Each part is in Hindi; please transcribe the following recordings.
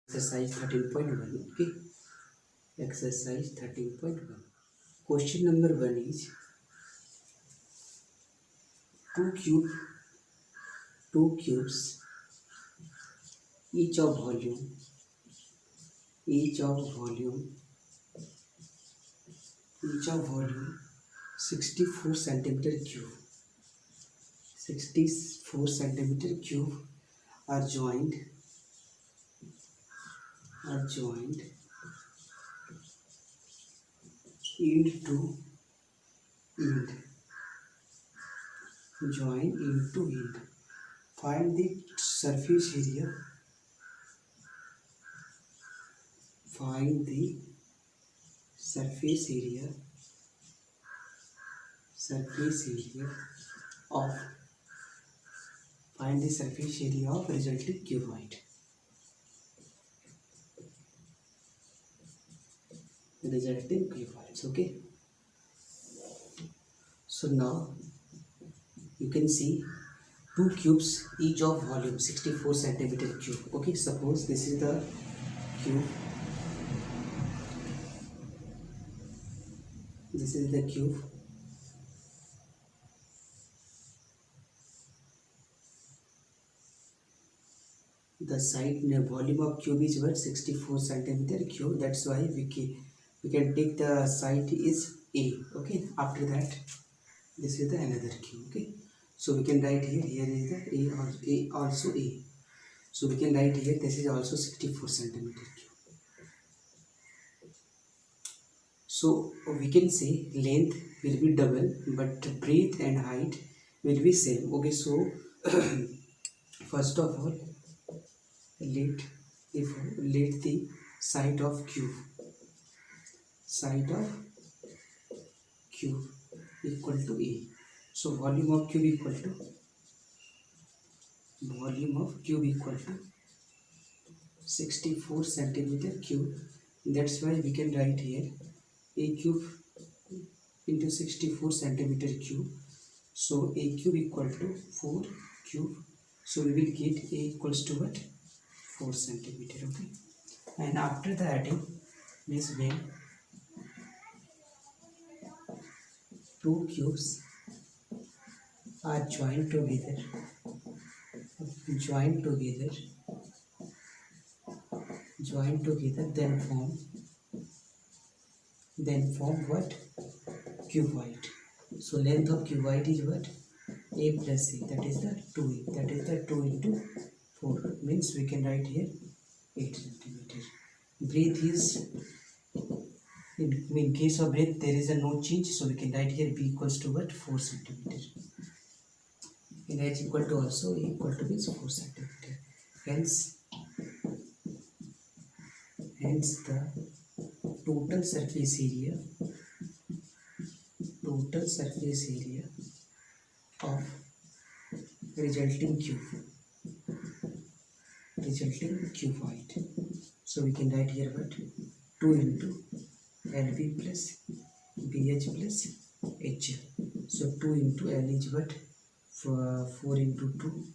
Exercise 13.1. Okay. Exercise 13.1. Question number 1 is two cube two cubes each of volume each of volume each of volume 64 centimeter cube 64 centimeter cube are joined end to end join end to end. Find the surface area. Find the surface area of find the surface area of resulting cuboid. Resulting cuboids. Okay. So now you can see two cubes each of volume 64 centimeter cube. Okay. Suppose this is the cube. This is the cube. The side volume of cube is what 64 centimeter cube. That's why we can take the side is A. Okay. After that, this is the another cube. Okay. So we can write here is the A also A. So we can write here this is also 64 centimeter cube. So we can say length will be double, but breadth and height will be same. Okay. So first of all, let the side of cube equal to A. So volume of cube equal to 64 centimeter cube. That's why we can write here A cube into 64 centimeter cube. So A cube equal to 4 cube. So we will get A equals to what? 4 centimeter. Okay. And after the adding means when two cubes are joined together, then form what? Cuboid. So length of cuboid is what? A plus A, that is the 2A, that is the 2 into 4, means we can write here 8 centimeter. Breadth is, in case of breadth there is a no change, so we can write here B equals to what? 4 centimeter. In H equal to also A equal to means 4 centimeter. Hence the total surface area of resulting cuboid. So we can write here what? 2 into LB plus BH plus HL. So 2 into L is what? 4 into 2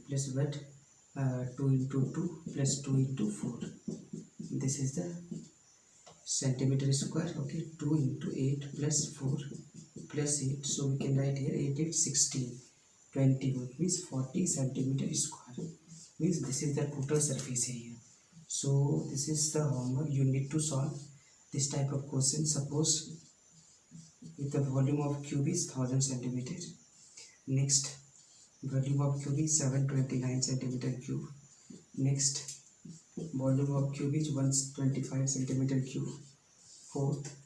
plus what? 2 into 2 plus 2 into 4. This is the centimeter square. Okay. 2 into 8 plus 4 plus 8. So we can write here 8 8 16 21 means 40 centimeter square. Means this is the total surface area. So this is the homework. You need to solve this type of question. Suppose if the volume of cube is 1000 centimeter, next volume of cube is 729 centimeter cube, next volume of cube is 125 centimeter cube, fourth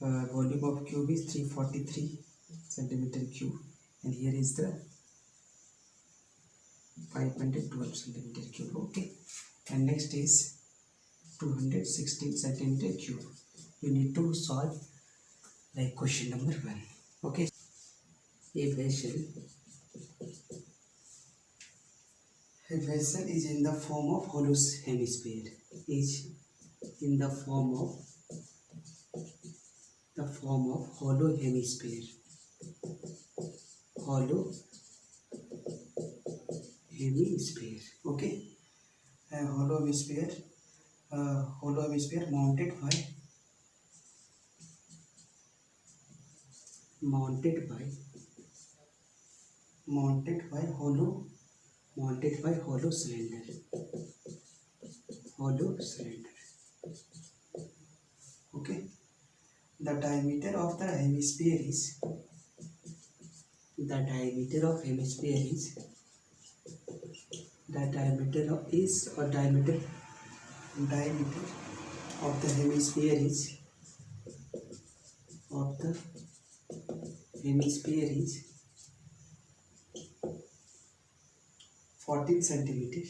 volume of cube is 343 centimeter cube, and here is the 512 centimeter cube. Okay. And next is 216 centimeter cube. You need to solve like question number 1. Okay. A vessel is in the form of hollow hemisphere. Is in the form of hollow hemisphere. Okay. hollow hemisphere, mounted by hollow cylinder. Okay. The diameter of the hemisphere is the diameter of hemisphere is the diameter of is or diameter of the hemisphere is of the hemisphere is 14 centimeter,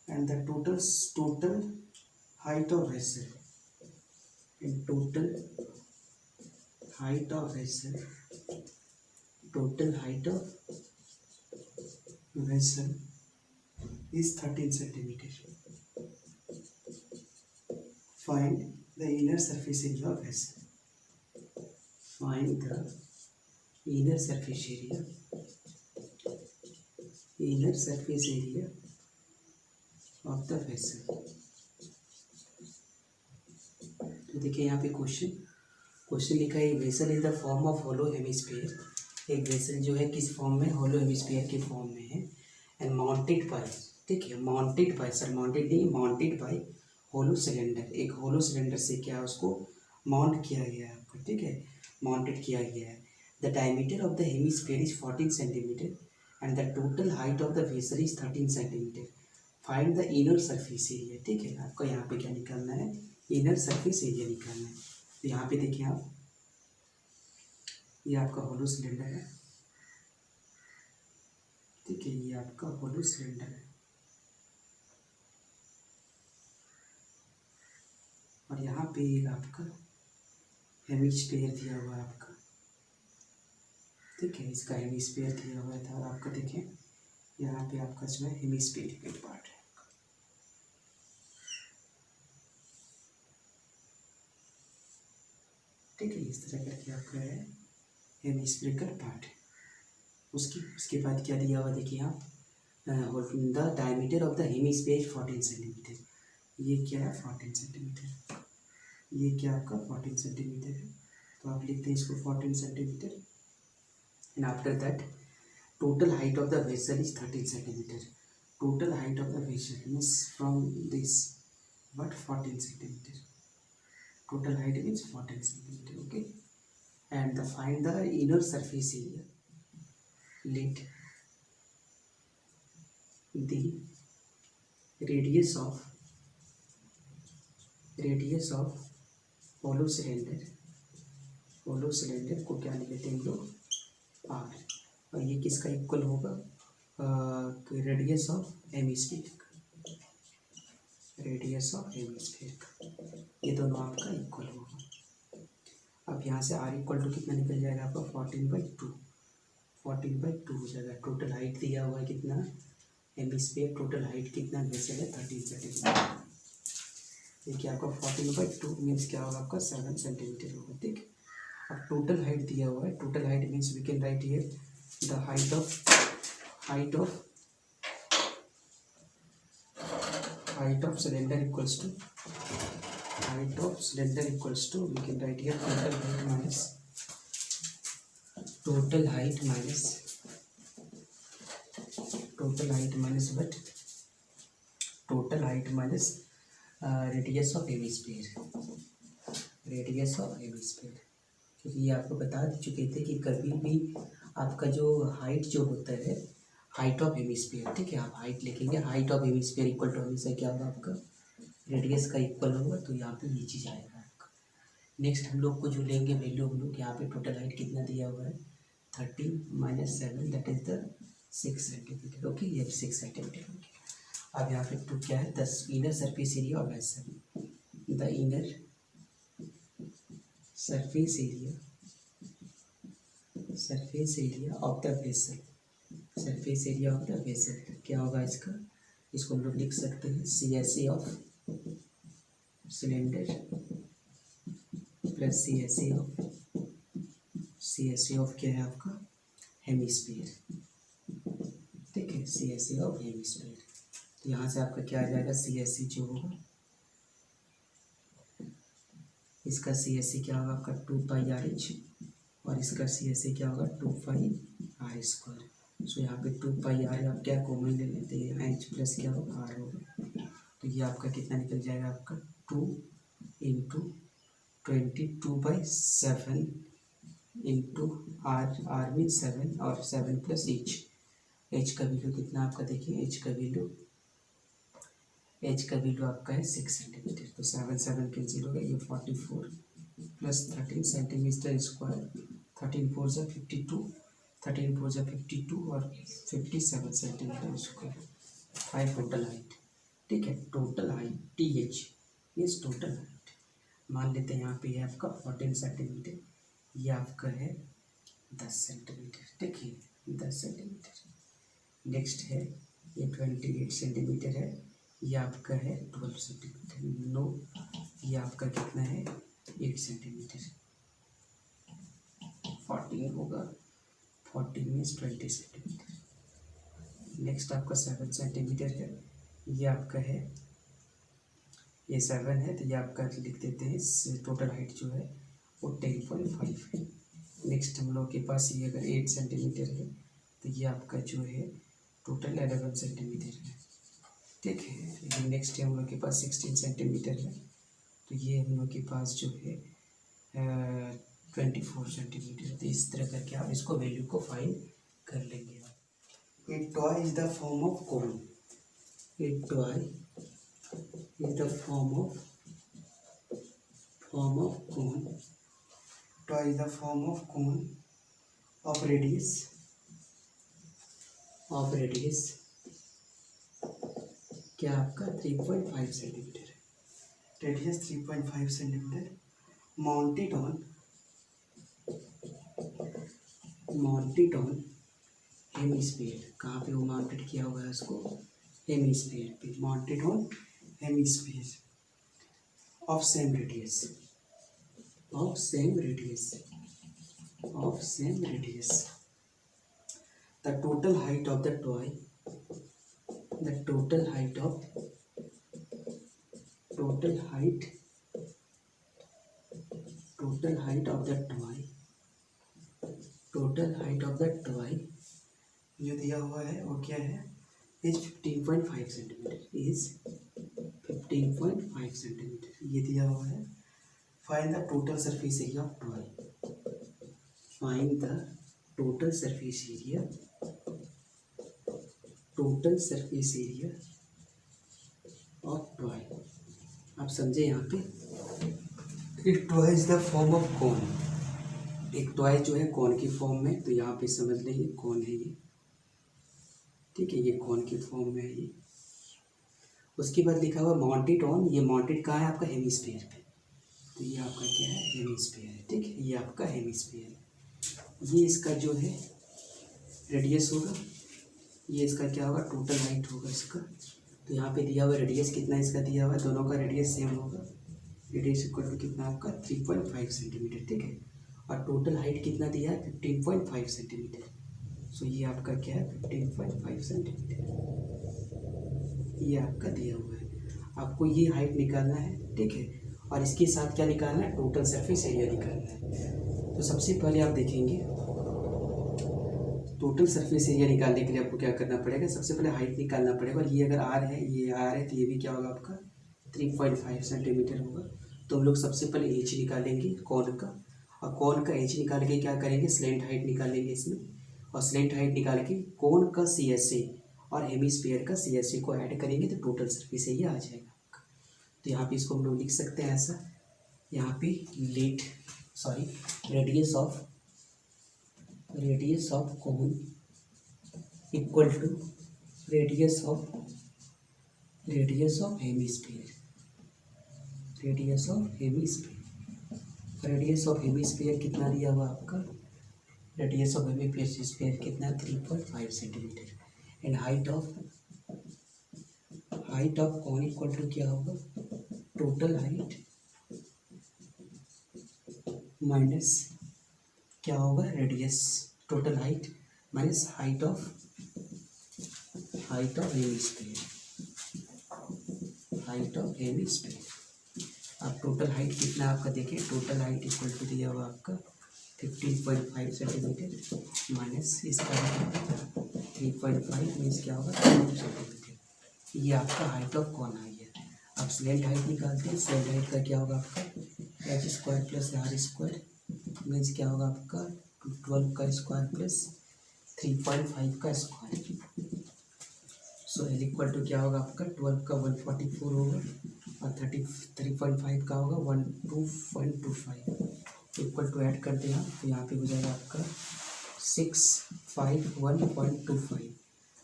and the total height of vessel in total height of vessel is 13 centimeter. Find the inner surface area of vessel. Find the inner surface area of the vessel. तो देखिए यहाँ पे क्वेश्चन लिखा है vessel in the form of hollow hemisphere. एक वेसल जो है किस फॉर्म में, होलो हेमिस्फीयर के फॉर्म में है, एंड माउंटेड बाय, ठीक है, माउंटेड बाय होलो सिलेंडर। एक होलो सिलेंडर से क्या उसको माउंट किया गया है आपको, ठीक है, माउंटेड किया गया है। The diameter of the hemisphere is 14 centimetre and the total height of the vessel is 13 centimetre. Find the inner surface area, ठीक है, आपको यहाँ पे क्या निकालना है, इनर सरफेस एरिया निकालना है। तो यहाँ पे देखिए आप, ये आपका होलो सिलेंडर है, ठीक है, ये आपका होलो सिलेंडर है, और यहाँ पे एक आपका हेमिस्फीयर दिया हुआ है आपका, ठीक है, इसका हेमिस्फीयर दिया हुआ था, और आपका देखिए यहाँ पे आपका जो है हेमिस्फीरिकल पार्ट है, ठीक है, इस तरह करके आपका है हेमिस्फीरिकल पार्ट है। उसके बाद क्या दिया हुआ देखिए आप, the diameter of the hemisphere 14 centimetre. ये क्या है, 14 सेंटीमीटर, ये क्या आपका 14 सेंटीमीटर है, तो आप लिखते हैं इसको 14 centimetre. And after that total height of the vessel is 13 centimetre. Total height of the vessel means from this but 14 centimetre, total height means 14 centimeter, okay. And find the inner surface area. Let the radius of hollow cylinder को क्या लिखते हैं हम लोग, r, और ये किसका इक्वल होगा, रेडियस ऑफ हेमिस्फीयर, ये दोनों आपका इक्वल होगा। अब यहाँ से r इक्वल टू कितना निकल जाएगा आपका, 14/2 हो जाएगा। टोटल हाइट दिया हुआ है कितना, हेमिस्फीयर टोटल हाइट कितना वेसल है, 13 सेंटीमीटर। देखिए आपका 14/2 मीन्स क्या होगा आपका, 7 सेंटीमीटर होगा, ठीक। अब टोटल हाइट दिया हुआ है, total height means we can write here the height of cylinder equals to we can write here total height minus radius of hemisphere, क्योंकि ये आपको बता चुके थे कि कभी भी आपका जो हाइट जो होता है, हाइट ऑफ हेमिस्फीयर, ठीक है, आप हाइट लिखेंगे, height of hemisphere equal to हमेशा क्या होगा आपका, रेडियस का इक्वल होगा, तो यहाँ पे ये चीज़ आएगा आपका। नेक्स्ट हम लोग को जो लेंगे वैल्यू, हम लोग यहाँ पे टोटल हाइट कितना दिया हुआ है, 13 - 7 that is the 6 centimetre, okay, ये 6 सेंटीमीटर हो गया। अब यहाँ पे टू क्या है, 10 inner surface area of vessel, the inner surface area of the vessel, क्या होगा इसको हम लोग लिख सकते हैं CSA of cylinder plus CSA of क्या है आपका, हेमिस्फीयर, ठीक है। है, C S C of hemisphere. तो यहाँ से आपका क्या आ जाएगा, सी एस सी जो होगा, इसका सी एस सी क्या होगा आपका 2πr/h और इसका सी एस सी क्या होगा 2πr²। सो यहाँ पे 2πr आप क्या कॉमन ले लेते हैं, यहाँ h प्लस क्या होगा r होगा। तो ये आपका कितना निकल जाएगा आपका 2 इंटू 22/7 इंटू r मीन 7 और 7 प्लस h का वैल्यू कितना आपका देखिए, h का वैल्यू आपका है 6 सेंटीमीटर। तो 7 7 कैंसिल होगा, ये 44 प्लस 13 सेंटीमीटर स्क्वायर, 13 4 जा 52, 13 4 जा 52 और 57 सेंटीमीटर स्क्वायर, 5 टोटल हाइट। ठीक है, total height TH is total height. मान लेते हैं यहाँ पे है आपका 14 सेंटीमीटर, ये आपका है 10 सेंटीमीटर। देखिए 10 सेंटीमीटर। नेक्स्ट है ये 28 सेंटीमीटर है, ये आपका है 12 सेंटीमीटर। नो, ये आपका कितना है 8 सेंटीमीटर। 14 होगा, 14 मीन्स 20 सेंटीमीटर। नेक्स्ट आपका 7 सेंटीमीटर है, ये आपका है, ये 7 है तो ये आपका लिख देते हैं, टोटल हाइट जो है वो 10.5 है। नेक्स्ट हम लोग के पास ये अगर 8 सेंटीमीटर है तो ये आपका जो है टोटल 11 सेंटीमीटर है। ठीक है, नेक्स्ट है हम लोग के पास 16 सेंटीमीटर है, तो ये हम लोग के पास जो है 24 सेंटीमीटर। तो इस तरह करके आप इसको वैल्यू को फाइंड कर लेंगे। A toy is the form of cone. A toy is the form of cone. Toy is the form of cone of radius क्या आपका 3.5 सेंटीमीटर है, radius 3.5 centimetre, mounted on hemisphere. कहाँ पे वो माउंटेड किया हुआ है उसको, हेमिस्फीयर पे, mounted on hemisphere of same radius. The total height of the toy, the total height of the toy जो दिया हुआ है वो क्या है, इज 15.5 सेंटीमीटर, इज 15.5 सेंटीमीटर ये दिया हुआ है। Find the total surface area of toy, find the total surface area of toy. आप समझे यहाँ पे, एक toy is the form of cone, एक टॉय जो है कॉन की फॉर्म में, तो यहाँ पे समझ लेंगे कॉन है ये। ठीक है, ये कॉन की फॉर्म में है ये। उसके बाद लिखा हुआ माउंटेड ऑन, ये माउंटेड कहाँ है आपका हेमिस्फीयर पे, तो ये आपका क्या है हेमिस्फीयर है। ठीक है, ये आपका हेमिस्फीयर है। ये इसका जो है रेडियस होगा, ये इसका क्या होगा टोटल हाइट होगा इसका। तो यहाँ पे दिया हुआ रेडियस कितना इसका दिया हुआ है, दोनों का रेडियस सेम होगा, रेडियस इक्वल टू कितना आपका 3.5 सेंटीमीटर। ठीक है, और टोटल हाइट कितना दिया है 15.5 सेंटीमीटर। सो ये आपका क्या है 15.5 सेंटीमीटर, ये आपका दिया हुआ है। आपको ये हाइट निकालना है। ठीक है, और इसके साथ क्या निकालना है, टोटल सरफेस एरिया निकालना है। तो सबसे पहले आप देखेंगे टोटल सरफेस एरिया निकालने के लिए आपको क्या करना पड़ेगा, सबसे पहले हाइट निकालना पड़ेगा। और ये अगर आर है, ये आर है, तो ये भी क्या होगा आपका 3.5 सेंटीमीटर होगा। तो हम लोग सबसे पहले एच निकालेंगे कॉन का, और कॉन का एच निकाल के क्या करेंगे स्लेंट हाइट निकालेंगे इसमें, और स्लेंट हाइट निकाल के कॉन का CSA और हेमिस्फीयर का CSA को ऐड करेंगे तो टोटल सरफेस एरिया आ जाएगा आपका। तो यहाँ पे इसको हम लोग लिख सकते हैं ऐसा, यहाँ पे radius of cone equal to radius of hemisphere. Radius of hemisphere कितना दिया हुआ आपका, रेडियस ऑफ हेमिस्फीयर कितना 3.5 centimetre. And height of cone equal to क्या होगा, टोटल हाइट माइनस क्या होगा radius, total height minus height of height of hemisphere, height of hemisphere. अब टोटल हाइट कितना आपका देखें, टोटल हाइट इक्वल टू दिया हुआ आपका 15.5 सेंटीमीटर माइनस इसका 3.5 मीन्स क्या होगा 2 सेंटीमीटर। ये आपका हाइट ऑफ कौन आ गया। अब स्लैंट हाइट निकालते हैं। स्लैंट हाइट का क्या होगा आपका h square plus r square means क्या होगा आपका 12 का स्क्वायर प्लस 3.5 का square. So L equal to क्या होगा आपका 12 का 144 होगा और 3.5 का होगा 12.25 इक्वल टू ऐड करते हैं तो यहाँ पे हो जाएगा आपका 651.25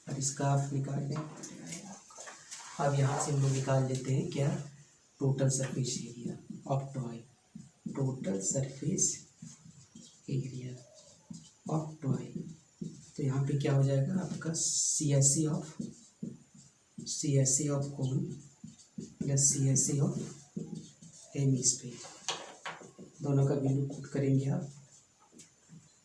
और इसका आप निकाल लें। अब यहाँ से हम लोग निकाल लेते हैं क्या total surface area of toy, total surface area of toy. तो यहाँ पे क्या हो जाएगा आपका CSE of cone plus CSE of hemisphere, दोनों का वैल्यू पुट करेंगे आप।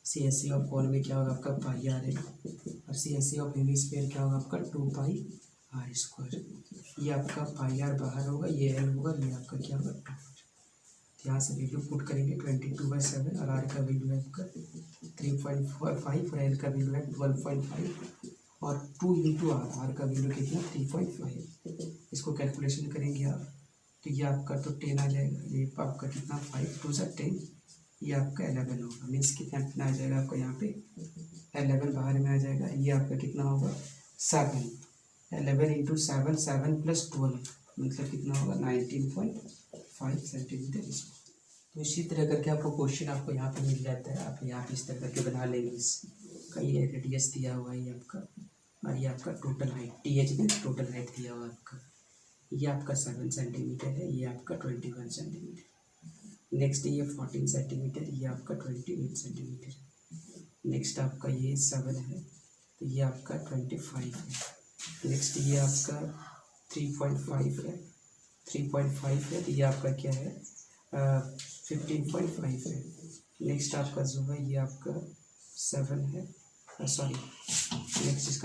CSE ऑफ कोन में क्या होगा आपका पाई आर है और CSE ऑफ हेमिस्फीयर क्या होगा आपका 2 पाई आर स्क्वायर। ये आपका पाई आर बाहर होगा, ये एल होगा, ये आपका क्या होगा 2। यहाँ से वैल्यू पुट करेंगे 22/7 और आर का वैल्यू है आपका 3.5 और एल का वैल्यू है 12.5 और 2 इंटू आर का वैल्यू कितना 3.5। इसको कैलकुलेशन करेंगे आप तो ये आपका तो 10 आ जाएगा, ये आपका कितना 5 2 सा 10, ये आपका 11 होगा। मीन्स कितना आ जाएगा आपका यहाँ पे 11 बाहर में आ जाएगा। ये आपका कितना होगा 7, 11 इंटू 7 7 प्लस 12 मतलब कितना होगा 19.5 सेंटीमीटर। तो इसी तरह करके आपको क्वेश्चन आपको यहाँ पे मिल जाता है। आप यहाँ पे इस तरह करके बना लेंगे। इसका ये रेडियस दिया हुआ है ये आपका और ये आपका टोटल हाइट TH में टोटल हाइट दिया हुआ है आपका। ये आपका 7 सेंटीमीटर है, ये आपका 21 सेंटीमीटर। नेक्स्ट ये 14 सेंटीमीटर, ये आपका 28 सेंटीमीटर। नेक्स्ट आपका ये 7 है तो ये आपका 25 है। नेक्स्ट ये आपका 3.5 है, 3.5 है तो ये आपका क्या है 15.5 है। नेक्स्ट आपका जो है ये आपका 7 है, सॉरी नेक्स्ट इसका